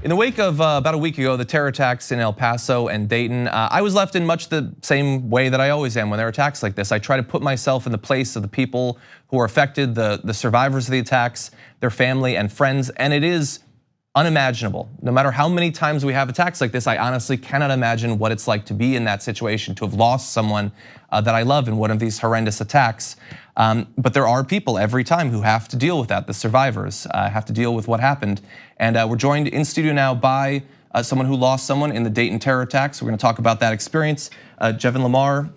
In the wake of about a week ago, the terror attacks in El Paso and Dayton, I was left in much the same way that I always am when there are attacks like this. I try to put myself in the place of the people who are affected, the survivors of the attacks, their family and friends, and it is unimaginable. No matter how many times we have attacks like this, I honestly cannot imagine what it's like to be in that situation, to have lost someone that I love in one of these horrendous attacks. But there are people every time who have to deal with that. The survivors have to deal with what happened. And we're joined in studio now by someone who lost someone in the Dayton terror attacks. We're gonna talk about that experience. Jevin Lamar,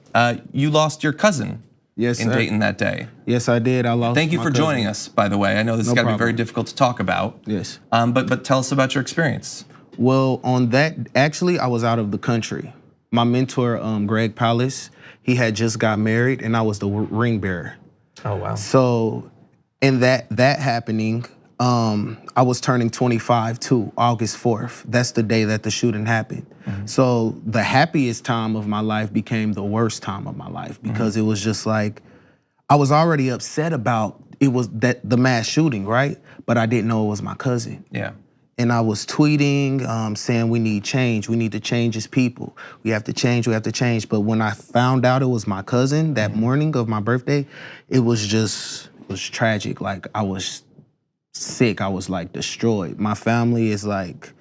you lost your cousin. Yes, in Dayton that day. Yes, I did. I lost. Thank you for cousin. joining us, by the way. I know this is gonna be very difficult to talk about. Yes. But tell us about your experience. Well, on that, actually, I was out of the country. My mentor, Greg Palace, he had just got married, and I was the ring bearer. Oh wow. So, in that happening, I was turning 25 too, August 4th. That's the day that the shooting happened. So the happiest time of my life became the worst time of my life because it was just like, I was already upset about the mass shooting, right? But I didn't know it was my cousin. Yeah. And I was tweeting, saying we need change. We need to change as people. We have to change, we have to change. But when I found out it was my cousin that morning of my birthday, it was tragic. Like I was sick, I was like destroyed. My family is like,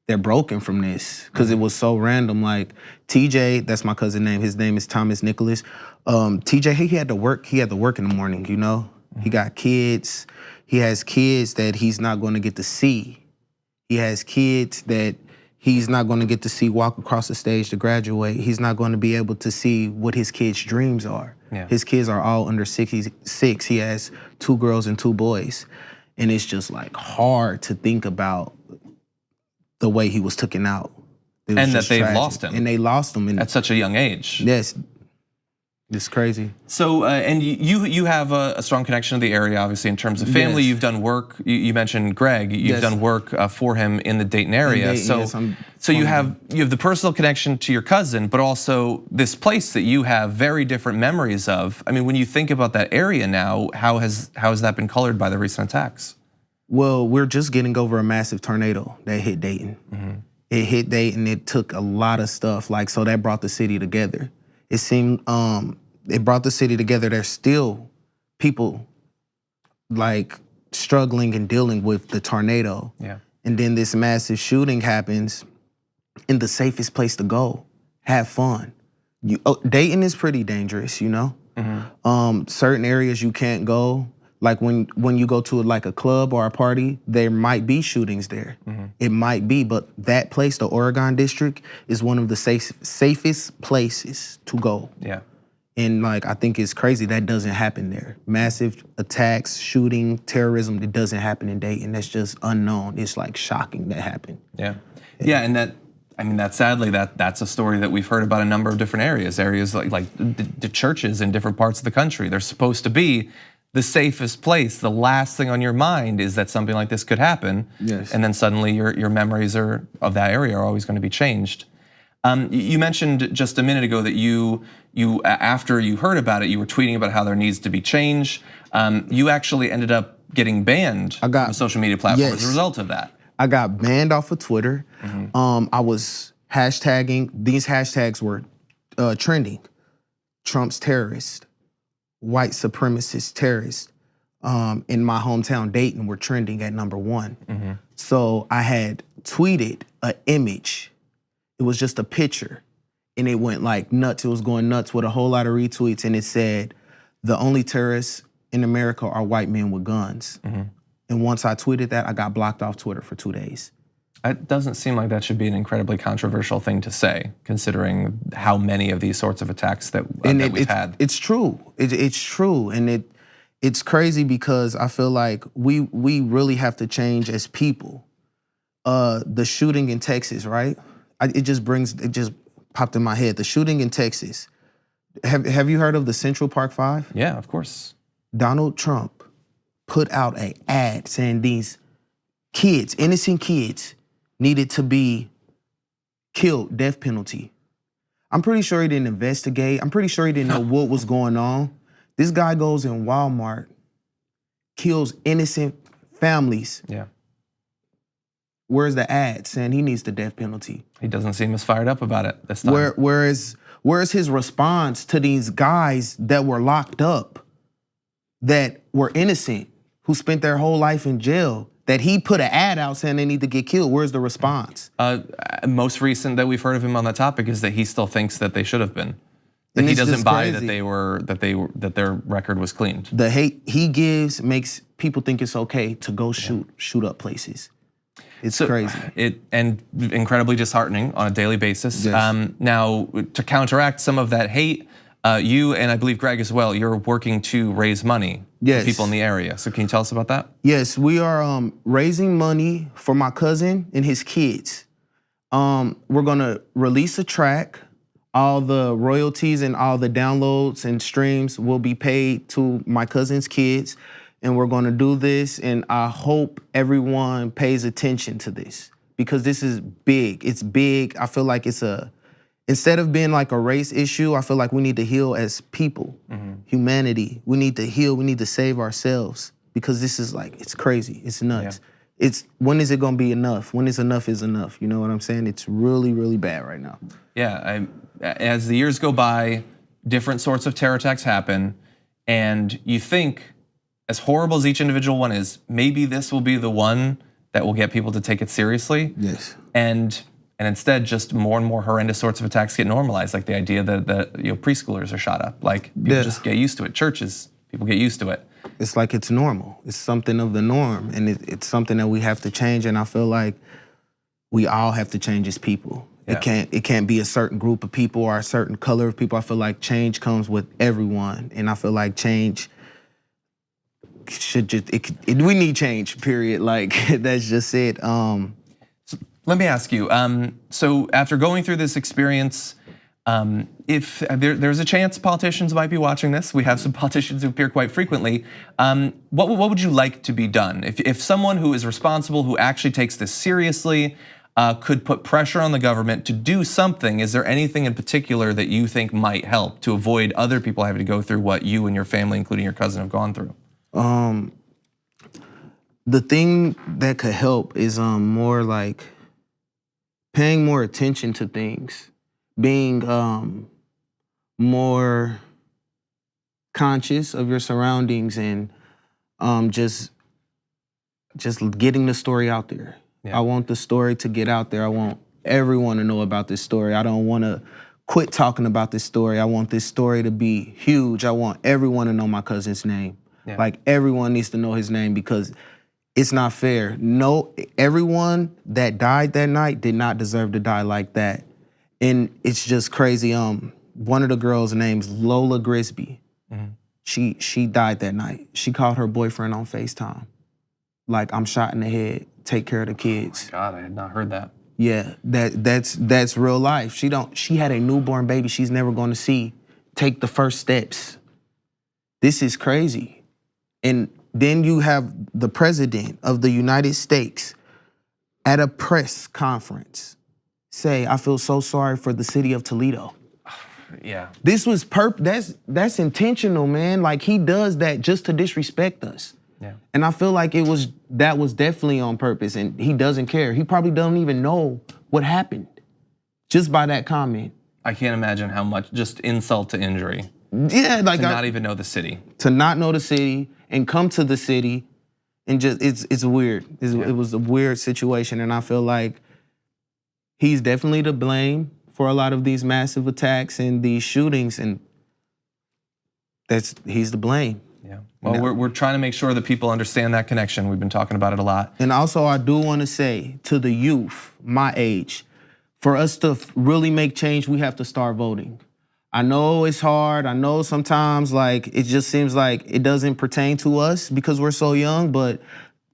they're broken from this because it was so random. Like TJ, that's my cousin's name. His name is Thomas Nicholas. TJ, he had to work in the morning, you know? He got kids. He has kids that he's not gonna get to see. He has kids that he's not gonna get to see walk across the stage to graduate. He's not gonna be able to see what his kids' dreams are. Yeah. His kids are all under 6. He has 2 girls and 2 boys. And it's just like hard to think about the way he was taken out. And that they've lost him. And they lost him at such a young age. Yes, it's crazy. So, and you have a strong connection to the area, obviously, in terms of family. Yes. You've done work, you mentioned Greg, you've done work for him in the Dayton area. So you have the personal connection to your cousin, but also this place that you have very different memories of. I mean, when you think about that area now, how has that been colored by the recent attacks? Well, we're just getting over a massive tornado that hit Dayton. It hit Dayton, it took a lot of stuff, so that brought the city together. It seemed, it brought the city together. There's still people struggling and dealing with the tornado. Yeah. And then this massive shooting happens in the safest place to go, have fun. Dayton is pretty dangerous, you know? Certain areas you can't go. Like when you go to a club or a party, there might be shootings there. It might be, but that place, the Oregon district, is one of the safest places to go. Yeah. And I think it's crazy that doesn't happen there. Massive attacks, shooting, terrorism, it doesn't happen in Dayton. That's just unknown. It's shocking that happened. Yeah. Yeah, and that sadly, that's a story that we've heard about a number of different areas. Areas like the churches in different parts of the country. They're supposed to be the safest place. The last thing on your mind is that something like this could happen. Yes. And then suddenly your memories of that area are always going to be changed. You mentioned just a minute ago that you after you heard about it, you were tweeting about how there needs to be change. You actually ended up getting banned from social media platforms as a result of that. I got banned off of Twitter. I was hashtagging, these hashtags were trending. Trump's terrorist. White supremacist terrorists in my hometown, Dayton, were trending at #1. So I had tweeted an image. It was just a picture, and it went nuts. It was going nuts with a whole lot of retweets, and it said, "The only terrorists in America are white men with guns." And once I tweeted that, I got blocked off Twitter for 2 days. It doesn't seem like that should be an incredibly controversial thing to say, considering how many of these sorts of attacks that we've had. It's true. It's true, and it's crazy because I feel like we really have to change as people. The shooting in Texas, right? It just popped in my head. The shooting in Texas. Have you heard of the Central Park 5? Yeah, of course. Donald Trump put out an ad saying these kids, innocent kids, needed to be killed, death penalty. I'm pretty sure he didn't investigate. I'm pretty sure he didn't know what was going on. This guy goes in Walmart, kills innocent families. Yeah. where's the ad saying he needs the death penalty? He doesn't seem as fired up about it this time. Where's his response to these guys that were locked up, that were innocent, who spent their whole life in jail, that he put an ad out saying they need to get killed? Where's the response? Most recent that we've heard of him on that topic is that he still thinks that they should have been. That he doesn't buy that their record was cleaned. The hate he gives makes people think it's okay to go shoot up places. It's crazy. And incredibly disheartening on a daily basis. Yes. Now, to counteract some of that hate, you and I believe Greg as well, you're working to raise money for people in the area. So can you tell us about that? Yes, we are raising money for my cousin and his kids. We're gonna release a track. All the royalties and all the downloads and streams will be paid to my cousin's kids. And we're gonna do this, and I hope everyone pays attention to this, because this is big. It's big. I feel like instead of being like a race issue, I feel like we need to heal as people, humanity. We need to heal, we need to save ourselves, because this is like, it's crazy, it's nuts. Yeah. When is it gonna be enough? When is enough? You know what I'm saying? It's really, really bad right now. Yeah, as the years go by, different sorts of terror attacks happen, and you think, as horrible as each individual one is, maybe this will be the one that will get people to take it seriously. Yes. And instead, just more and more horrendous sorts of attacks get normalized, like the idea that preschoolers are shot up. Like people just get used to it. Churches, people get used to it. It's like it's normal. It's something of the norm, and it's something that we have to change. And I feel like we all have to change as people. Yeah. It can't be a certain group of people or a certain color of people. I feel like change comes with everyone, and I feel like change we need change. Period. Like that's just it. So let me ask you. So after going through this experience, if there's a chance politicians might be watching this, we have some politicians who appear quite frequently. What would you like to be done if someone who is responsible, who actually takes this seriously, could put pressure on the government to do something? Is there anything in particular that you think might help to avoid other people having to go through what you and your family, including your cousin, have gone through? The thing that could help is more like paying more attention to things, being more conscious of your surroundings, and just getting the story out there. Yeah. I want the story to get out there. I want everyone to know about this story. I don't want to quit talking about this story. I want this story to be huge. I want everyone to know my cousin's name. Yeah. Like everyone needs to know his name, because it's not fair. No, everyone that died that night did not deserve to die like that. And it's just crazy. One of the girls' name's Lola Oglesby. She died that night. She called her boyfriend on FaceTime. Like, I'm shot in the head, take care of the kids. Oh my God, I had not heard that. Yeah, that's real life. She had a newborn baby she's never gonna see take the first steps. This is crazy. And then you have the president of the United States at a press conference say, I feel so sorry for the city of Toledo. Yeah. This was that's intentional, man. Like, he does that just to disrespect us. Yeah. And I feel like that was definitely on purpose, and he doesn't care. He probably doesn't even know what happened just by that comment. I can't imagine how much just insult to injury. Yeah, like to not even know the city. To not know the city and come to the city, and just it's weird. It was a weird situation, and I feel like he's definitely to blame for a lot of these massive attacks and these shootings, and he's to blame. Yeah. Well, we're trying to make sure that people understand that connection. We've been talking about it a lot. And also, I do want to say to the youth, my age, for us to really make change, we have to start voting. I know it's hard. I know sometimes like it just seems like it doesn't pertain to us because we're so young, but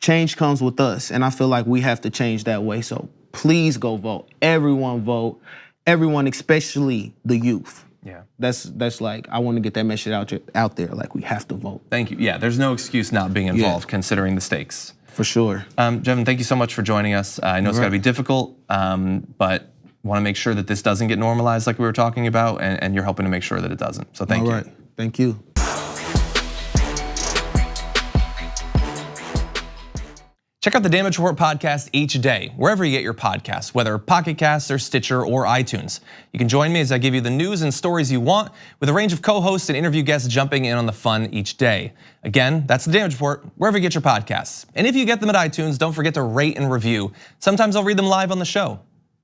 change comes with us. And I feel like we have to change that way. So please go vote. Everyone vote. Everyone, especially the youth. Yeah. That's like, I want to get that message out there. Like, we have to vote. Thank you. Yeah, there's no excuse not being involved considering the stakes. For sure. Jevin, thank you so much for joining us. I know it's gotta be difficult, but want to make sure that this doesn't get normalized like we were talking about, and you're helping to make sure that it doesn't. So thank you. All right, thank you. Check out the Damage Report podcast each day, wherever you get your podcasts, whether Pocket Casts or Stitcher or iTunes. You can join me as I give you the news and stories you want, with a range of co-hosts and interview guests jumping in on the fun each day. Again, that's the Damage Report, wherever you get your podcasts. And if you get them at iTunes, don't forget to rate and review. Sometimes I'll read them live on the show.